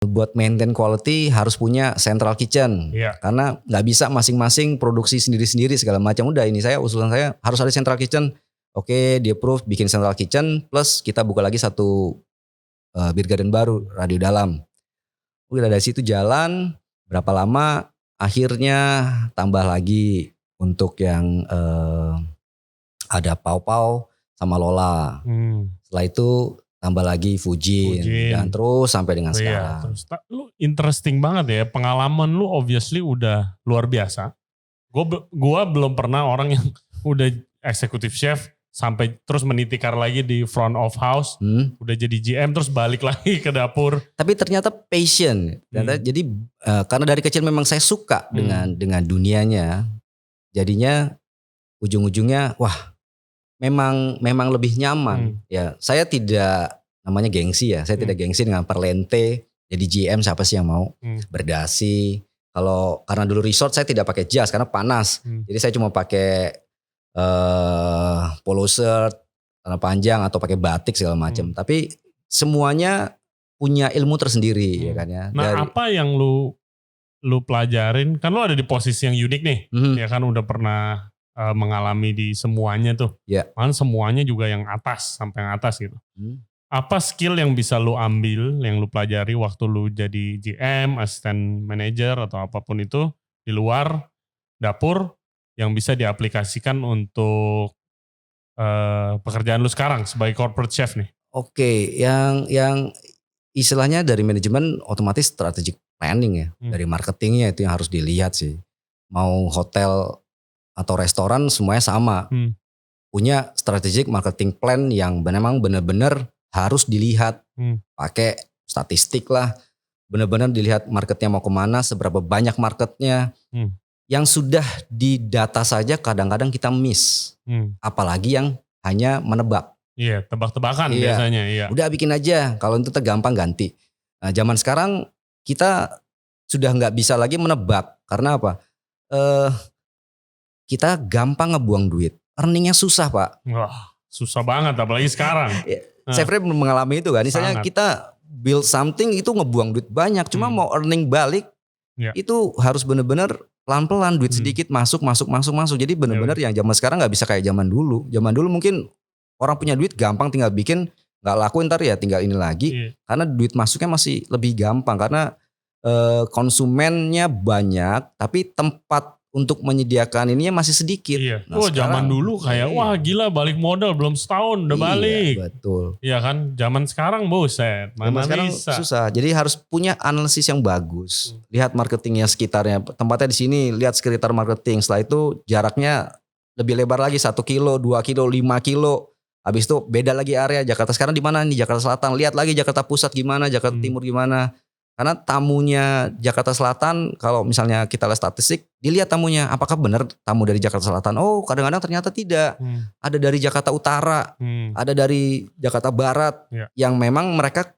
Buat maintain quality harus punya central kitchen. Iya. Karena nggak bisa masing-masing produksi sendiri-sendiri segala macam. Udah ini usulan saya harus ada central kitchen. Oke, di approve bikin central kitchen plus kita buka lagi satu beer garden baru, Radio Dalam. Udah dari situ jalan berapa lama akhirnya tambah lagi untuk yang ada Pau-Pau sama Lola. Setelah itu tambah lagi Fujin. Dan terus sampai dengan sekarang. Terus, lu interesting banget ya, pengalaman lu obviously udah luar biasa. Gua belum pernah orang yang udah executive chef sampai terus menitikar lagi di front of house, udah jadi GM terus balik lagi ke dapur. Tapi ternyata passion. Jadi karena dari kecil memang saya suka dengan dunianya, jadinya ujung-ujungnya wah memang lebih nyaman. Ya, saya tidak namanya gengsi ya. Saya tidak gengsi dengan perlente jadi GM, siapa sih yang mau berdasi. Kalau karena dulu resort saya tidak pakai jas karena panas. Jadi saya cuma pakai polo shirt, celana panjang atau pakai batik segala macam. Tapi semuanya punya ilmu tersendiri ya kan ya. Nah, apa yang lu pelajarin? Kan lu ada di posisi yang unik nih. Ya kan udah pernah mengalami di semuanya tuh. Kan semuanya juga yang atas sampai yang atas gitu. Apa skill yang bisa lu ambil, yang lu pelajari waktu lu jadi GM, asisten manager atau apapun itu di luar dapur yang bisa diaplikasikan untuk pekerjaan lu sekarang sebagai corporate chef nih? Oke, yang istilahnya dari manajemen otomatis strategic planning ya. Dari marketingnya itu yang harus dilihat sih. Mau hotel atau restoran semuanya sama. Punya strategic marketing plan yang memang benar-benar harus dilihat. Pakai statistik lah. Benar-benar dilihat marketnya mau kemana, seberapa banyak marketnya. Yang sudah didata saja kadang-kadang kita miss. Apalagi yang hanya menebak. Iya, tebak-tebakan biasanya. Iya. Udah bikin aja, kalau itu tergampang ganti. Nah, zaman sekarang kita sudah nggak bisa lagi menebak. Karena apa? Kita gampang ngebuang duit. Earningnya susah Pak. Wah, susah banget apalagi sekarang. Saya mengalami itu kan. Misalnya kita build something itu ngebuang duit banyak. Cuma mau earning balik itu harus benar-benar pelan-pelan. Duit sedikit masuk. Jadi benar-benar yang zaman sekarang gak bisa kayak zaman dulu. Zaman dulu mungkin orang punya duit gampang tinggal bikin. Gak laku ntar ya tinggal ini lagi. Karena duit masuknya masih lebih gampang. Karena konsumennya banyak. Tapi tempat untuk menyediakan ininya masih sedikit. Nah, zaman dulu kayak wah gila balik modal belum setahun udah balik. Betul. Iya kan, zaman sekarang buset. Mana sekarang bisa. Susah. Jadi harus punya analisis yang bagus. Lihat marketingnya sekitarnya. Tempatnya di sini, lihat sekitar marketing. Setelah itu jaraknya lebih lebar lagi 1 kilo, 2 kilo, 5 kilo. Habis itu beda lagi area. Jakarta sekarang di mana nih? Jakarta Selatan. Lihat lagi Jakarta Pusat gimana, Jakarta Timur gimana. Karena tamunya Jakarta Selatan, kalau misalnya kita lihat statistik, dilihat tamunya, apakah benar tamu dari Jakarta Selatan? Oh, kadang-kadang ternyata tidak. Ada dari Jakarta Utara, ada dari Jakarta Barat, yang memang mereka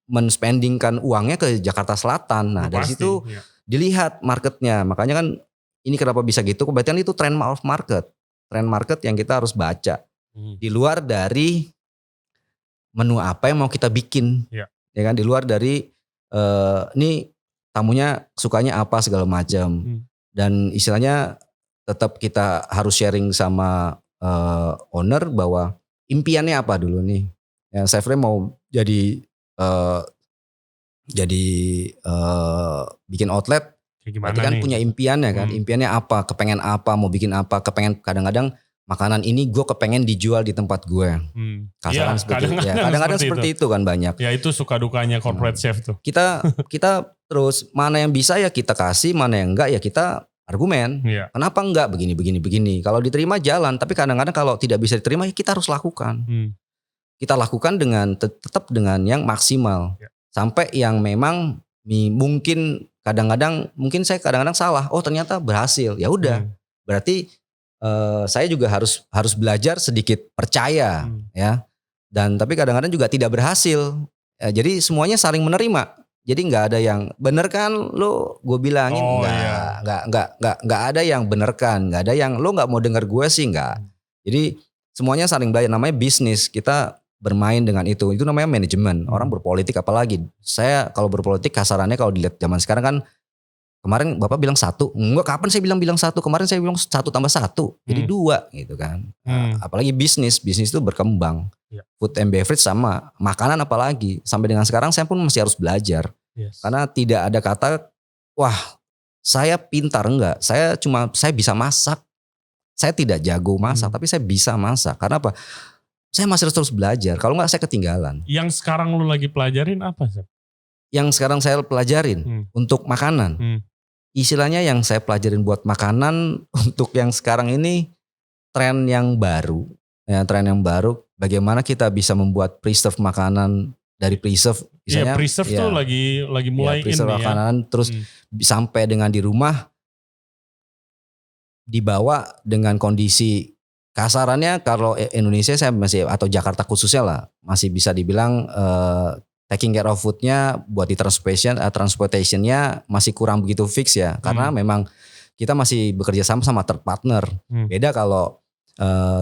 men-spendingkan uangnya ke Jakarta Selatan. Nah, dari situ dilihat marketnya. Makanya kan ini kenapa bisa gitu, kebetulan itu trend of market. Trend market yang kita harus baca. Di luar dari menu apa yang mau kita bikin. Ya kan, di luar dari ini tamunya sukanya apa segala macam. Dan istilahnya tetap kita harus sharing sama owner bahwa impiannya apa dulu nih. Ya, Chef Ray mau jadi bikin outlet, berarti kan punya impiannya kan. Impiannya apa, kepengen apa, mau bikin apa, kepengen kadang-kadang makanan ini gue kepengen dijual di tempat gue. Kasaran seperti itu. Kadang-kadang seperti itu kan banyak. Ya itu suka dukanya corporate chef tuh. Kita terus mana yang bisa ya kita kasih, mana yang enggak ya kita argumen. Kenapa enggak begini. Kalau diterima jalan, tapi kadang-kadang kalau tidak bisa diterima ya kita harus lakukan. Kita lakukan dengan tetap dengan yang maksimal. Sampai yang memang mungkin mungkin saya kadang-kadang salah. Oh ternyata berhasil. Ya udah. Berarti saya juga harus belajar sedikit percaya ya. Dan tapi kadang-kadang juga tidak berhasil. Jadi semuanya saling menerima. Jadi nggak ada yang bener kan lo gue bilangin nggak ada yang bener kan, nggak ada yang lo nggak mau denger gue sih nggak. Jadi semuanya saling belajar, namanya bisnis. Kita bermain dengan itu namanya manajemen. Orang berpolitik apalagi. Saya kalau berpolitik kasarannya kalau dilihat zaman sekarang kan, kemarin Bapak bilang 1, enggak, kapan saya bilang 1, kemarin saya bilang 1 tambah 1, jadi 2 gitu kan. Apalagi bisnis itu berkembang. Food and beverage sama, makanan apalagi. Sampai dengan sekarang saya pun masih harus belajar. Karena tidak ada kata, wah saya pintar, enggak. Saya bisa masak. Saya tidak jago masak, tapi saya bisa masak. Karena apa? Saya masih harus terus belajar. Kalau enggak saya ketinggalan. Yang sekarang lu lagi pelajarin apa sih? Yang sekarang saya pelajarin untuk makanan. Istilahnya yang saya pelajarin buat makanan untuk yang sekarang ini tren yang baru. Ya, tren yang baru. Bagaimana kita bisa membuat preserve makanan dari preserve. Iya, preserve tuh lagi mulai preserve makanan terus sampai dengan di rumah dibawa dengan kondisi kasarannya kalau Indonesia saya masih atau Jakarta khususnya lah masih bisa dibilang taking care of foodnya buat di transportationnya masih kurang begitu fix ya karena memang kita masih bekerja sama third partner. Beda kalau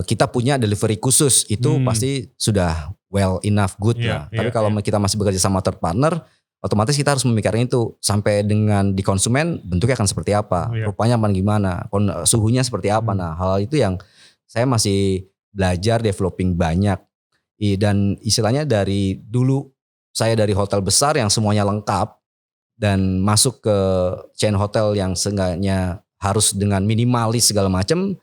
kita punya delivery khusus itu pasti sudah well enough good lah. Tapi kalau kita masih bekerja sama third partner, otomatis kita harus memikirkan itu sampai dengan di konsumen bentuknya akan seperti apa, rupanya apa gimana, suhunya seperti apa. Nah hal itu yang saya masih belajar developing banyak dan istilahnya dari dulu saya dari hotel besar yang semuanya lengkap dan masuk ke chain hotel yang seenggaknya harus dengan minimalis segala macam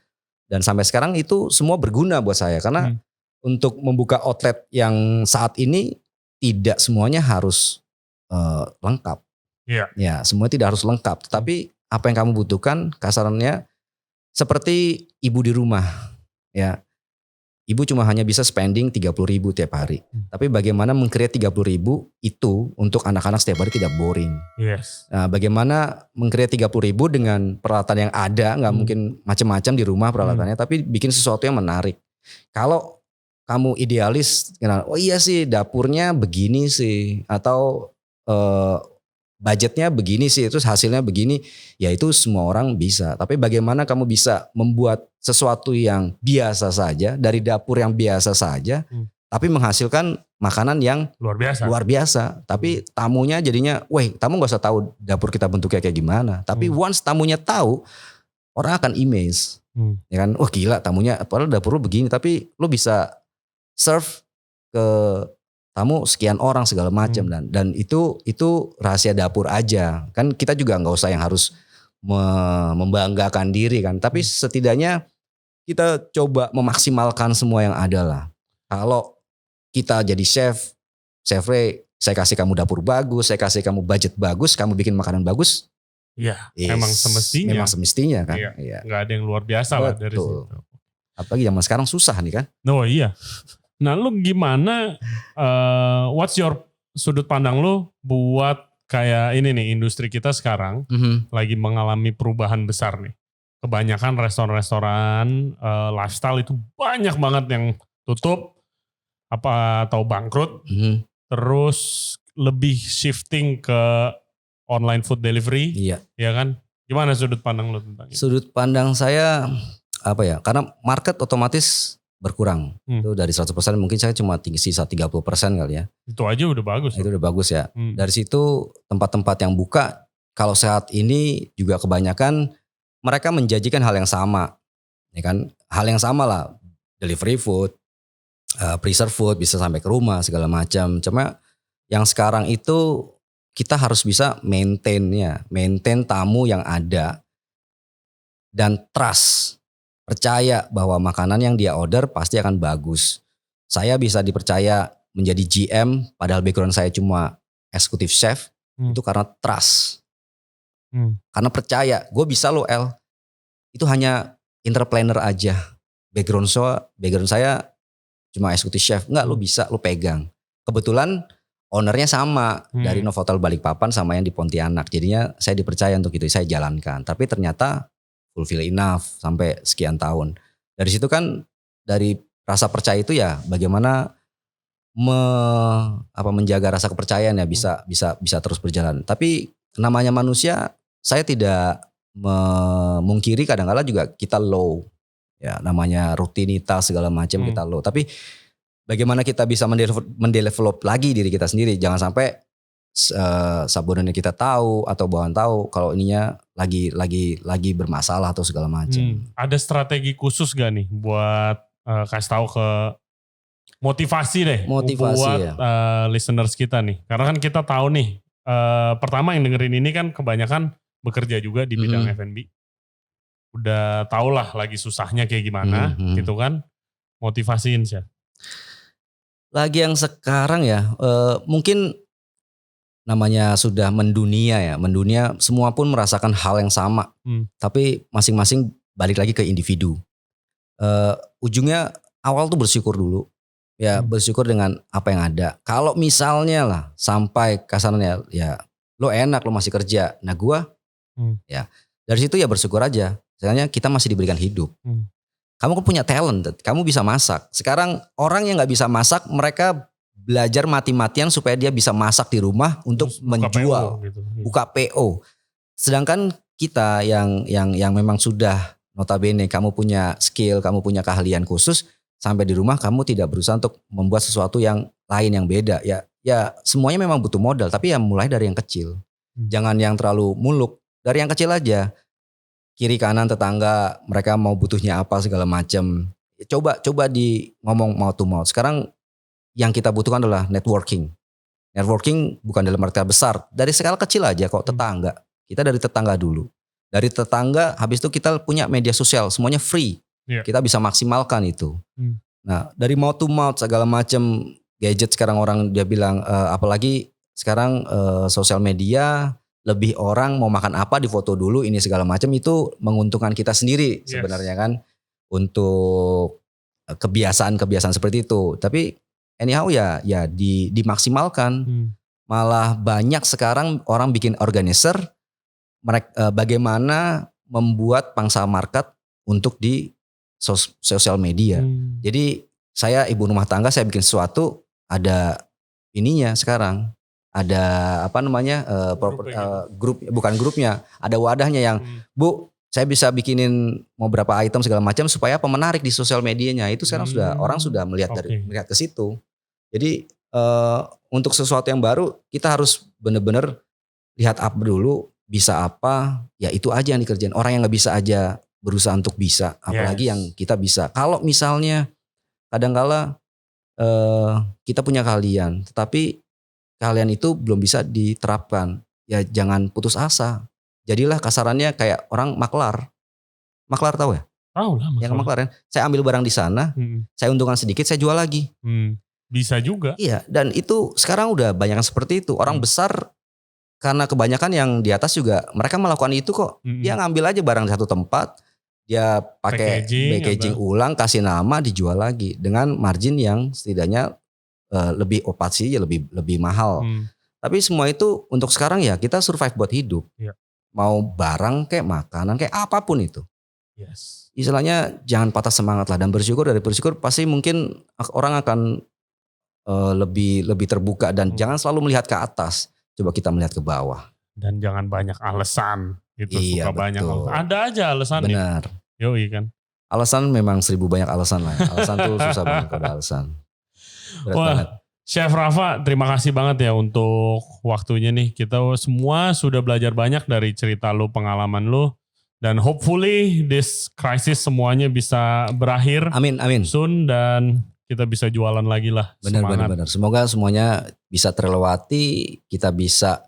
dan sampai sekarang itu semua berguna buat saya karena untuk membuka outlet yang saat ini tidak semuanya harus lengkap. Ya, semua tidak harus lengkap, tetapi apa yang kamu butuhkan kasarannya seperti ibu di rumah. Ya, ibu cuma hanya bisa spending 30.000 tiap hari. Tapi bagaimana meng-create 30.000 itu untuk anak-anak setiap hari tidak boring. Nah, bagaimana meng-create 30.000 dengan peralatan yang ada, nggak mungkin macam-macam di rumah peralatannya, tapi bikin sesuatu yang menarik. Kalau kamu idealis, oh iya sih dapurnya begini sih, atau budgetnya begini sih, terus hasilnya begini, ya itu semua orang bisa. Tapi bagaimana kamu bisa membuat sesuatu yang biasa saja, dari dapur yang biasa saja, tapi menghasilkan makanan yang luar biasa. Tapi tamunya jadinya, tamu gak usah tahu dapur kita bentuknya kayak gimana. Tapi once tamunya tahu, orang akan image. Ya kan, wah gila tamunya, padahal dapur lu begini, tapi lu bisa serve ke tamu sekian orang segala macam dan itu rahasia dapur aja kan. Kita juga nggak usah yang harus membanggakan diri kan, tapi setidaknya kita coba memaksimalkan semua yang ada lah. Kalau kita jadi chef Ray, saya kasih kamu dapur bagus, saya kasih kamu budget bagus, kamu bikin makanan bagus, memang semestinya kan. Nggak ada yang luar biasa lah dari situ. Apalagi zaman sekarang susah nih kan. Nah lu gimana, what's your sudut pandang lu buat kayak ini nih, industri kita sekarang lagi mengalami perubahan besar nih. Kebanyakan restoran-restoran lifestyle itu banyak banget yang tutup atau bangkrut. Terus lebih shifting ke online food delivery. Ya kan? Gimana sudut pandang lu tentang itu? Sudut pandang saya karena market otomatis berkurang. Itu dari 100% mungkin saya cuma sisa 30% kali ya. Itu aja udah bagus. Itu udah bagus ya. Dari situ tempat-tempat yang buka kalau saat ini juga kebanyakan mereka menjanjikan hal yang sama. Ya kan? Hal yang sama lah. Delivery food, preserve food, bisa sampai ke rumah segala macam. Cuma yang sekarang itu kita harus bisa maintain tamu yang ada dan trust. Percaya bahwa makanan yang dia order pasti akan bagus. Saya bisa dipercaya menjadi GM padahal background saya cuma executive chef. Itu karena trust. Karena percaya, gue bisa loh El. Itu hanya entrepreneur aja. Background saya cuma executive chef. Enggak, lo bisa, lo pegang. Kebetulan ownernya sama dari Novotel Balikpapan sama yang di Pontianak. Jadinya saya dipercaya untuk itu, saya jalankan. Tapi ternyata fulfill enough sampai sekian tahun. Dari situ kan dari rasa percaya itu ya bagaimana menjaga rasa kepercayaan ya bisa terus berjalan. Tapi namanya manusia, saya tidak memungkiri kadang-kadang juga kita low. Ya namanya rutinitas segala macam kita low. Tapi bagaimana kita bisa mendevelop lagi diri kita sendiri. Jangan sampai subordinate kita tahu atau bawahan tahu kalau ininya lagi bermasalah atau segala macam. Ada strategi khusus gak nih buat kasih tahu ke motivasi buat ya. Listeners kita nih. Karena kan kita tahu nih, pertama yang dengerin ini kan kebanyakan bekerja juga di bidang F&B. Udah tau lah lagi susahnya kayak gimana gitu kan. Motivasiin sih. Lagi yang sekarang ya, mungkin namanya sudah mendunia ya. Mendunia semua pun merasakan hal yang sama. Tapi masing-masing balik lagi ke individu. Ujungnya awal tuh bersyukur dulu. Ya bersyukur dengan apa yang ada. Kalau misalnya lah sampai kasarnya ya lo enak lo masih kerja. Nah gua ya dari situ ya bersyukur aja. Misalnya kita masih diberikan hidup. Kamu kan punya talent, kamu bisa masak. Sekarang orang yang gak bisa masak, mereka belajar mati-matian supaya dia bisa masak di rumah untuk menjual. PO gitu. Buka PO. Sedangkan kita yang memang sudah notabene kamu punya skill, kamu punya keahlian khusus, sampai di rumah kamu tidak berusaha untuk membuat sesuatu yang lain yang beda. Ya semuanya memang butuh modal, tapi ya mulai dari yang kecil. Jangan yang terlalu muluk, dari yang kecil aja. Kiri kanan tetangga mereka mau butuhnya apa segala macam. Coba di ngomong mouth to mouth. Sekarang yang kita butuhkan adalah networking. Networking bukan dalam arti besar. Dari skala kecil aja kok tetangga. Kita dari tetangga dulu. Dari tetangga habis itu kita punya media sosial. Semuanya free. Yeah. Kita bisa maksimalkan itu. Nah dari mouth to mouth segala macam gadget sekarang orang dia bilang apalagi sekarang sosial media. Lebih orang mau makan apa di foto dulu ini segala macam itu menguntungkan kita sendiri sebenarnya kan untuk kebiasaan seperti itu. Tapi anyhow ya dimaksimalkan. Malah banyak sekarang orang bikin organizer bagaimana membuat pangsa market untuk di sosial media. Jadi saya ibu rumah tangga saya bikin sesuatu ada ininya sekarang. Ada apa namanya grup bukan grupnya ada wadahnya yang Bu saya bisa bikinin mau berapa item segala macam supaya apa menarik di sosial medianya itu sekarang orang sudah melihat melihat ke situ. Jadi untuk sesuatu yang baru kita harus benar-benar lihat up dulu bisa apa ya itu aja yang dikerjain. Orang yang nggak bisa aja berusaha untuk bisa apalagi yang kita bisa. Kalau misalnya kadang-kala kita punya keahlian tetapi kalian itu belum bisa diterapkan. Ya jangan putus asa. Jadilah kasarannya kayak orang maklar. Maklar tahu ya? Tahu lah. Yang maklar kan. Saya ambil barang di sana, saya untungkan sedikit, saya jual lagi. Bisa juga. Iya, dan itu sekarang udah banyak seperti itu. Orang besar karena kebanyakan yang di atas juga mereka melakukan itu kok. Dia ngambil aja barang di satu tempat, dia pakai packaging ulang, kasih nama, dijual lagi dengan margin yang setidaknya lebih opasi ya lebih mahal. Tapi semua itu untuk sekarang ya kita survive buat hidup. Mau barang kayak makanan kayak apapun itu. Istilahnya jangan patah semangat lah dan bersyukur pasti mungkin orang akan lebih terbuka dan jangan selalu melihat ke atas. Coba kita melihat ke bawah. Dan jangan banyak alasan gitu. Suka banyak alasan. Ada aja alasan. Benar. Yoi kan. Alasan memang 1000 banyak alasan lah. Alasan tuh susah banget kalau ada alasan. Wah, Chef Rafa, terima kasih banget ya untuk waktunya nih. Kita semua sudah belajar banyak dari cerita lu, pengalaman lu. Dan hopefully this crisis semuanya bisa berakhir. Amin. Soon dan kita bisa jualan lagi lah. Benar. Semoga semuanya bisa terlewati. Kita bisa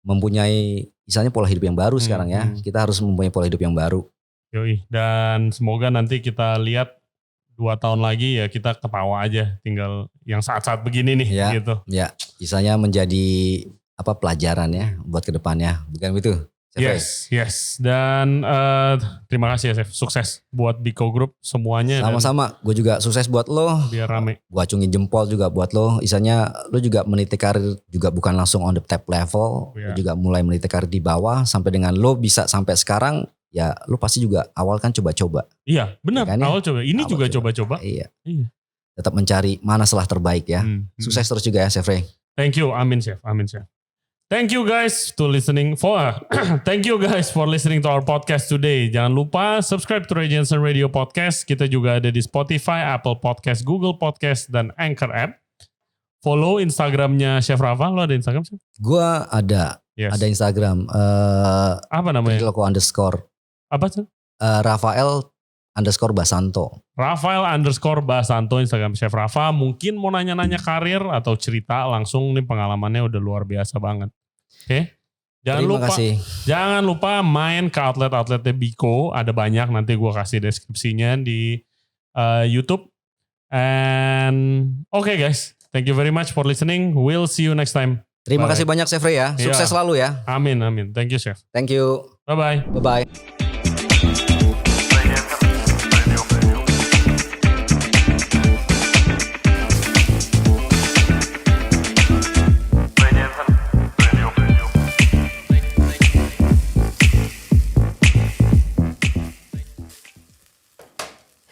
mempunyai misalnya pola hidup yang baru sekarang ya. Kita harus mempunyai pola hidup yang baru. Yoi. Dan semoga nanti kita lihat 2 tahun lagi ya kita ketawa aja tinggal yang saat-saat begini nih gitu. Ya, misalnya menjadi pelajaran ya buat kedepannya, bukan begitu? Yes. Dan terima kasih ya Chef, sukses buat Biko Group semuanya. Sama-sama, gue juga sukses buat lo. Biar rame. Gue acungin jempol juga buat lo. Misalnya lo juga meniti karir juga bukan langsung on the top level, lo juga mulai meniti karir di bawah sampai dengan lo bisa sampai sekarang. Ya lu pasti juga awal kan coba-coba. Iya benar ya kan, awal coba. Ini awal juga coba-coba. Iya. Tetap mencari mana selah terbaik ya. Sukses terus juga ya Chef Ray. Thank you, amin Chef. Thank you guys to listening Thank you guys for listening to our podcast today. Jangan lupa subscribe to Ray Jensen Radio Podcast. Kita juga ada di Spotify, Apple Podcast, Google Podcast, dan Anchor App. Follow Instagramnya Chef Rafa. Lo ada Instagram sih? Gua ada. Yes. Ada Instagram. Apa namanya? Triloko _ Apa sih? Rafael _Basanto. Rafael _Basanto Instagram Chef Rafa. Mungkin mau nanya-nanya karir atau cerita langsung nih, pengalamannya udah luar biasa banget. Oke. Jangan lupa main ke outlet-outletnya Biko. Ada banyak, nanti gue kasih deskripsinya di YouTube. And okay guys, thank you very much for listening. We'll see you next time. Terima kasih banyak Chef Ray ya. Sukses selalu ya. Amin. Thank you Chef. Thank you. Bye-bye. Bye-bye.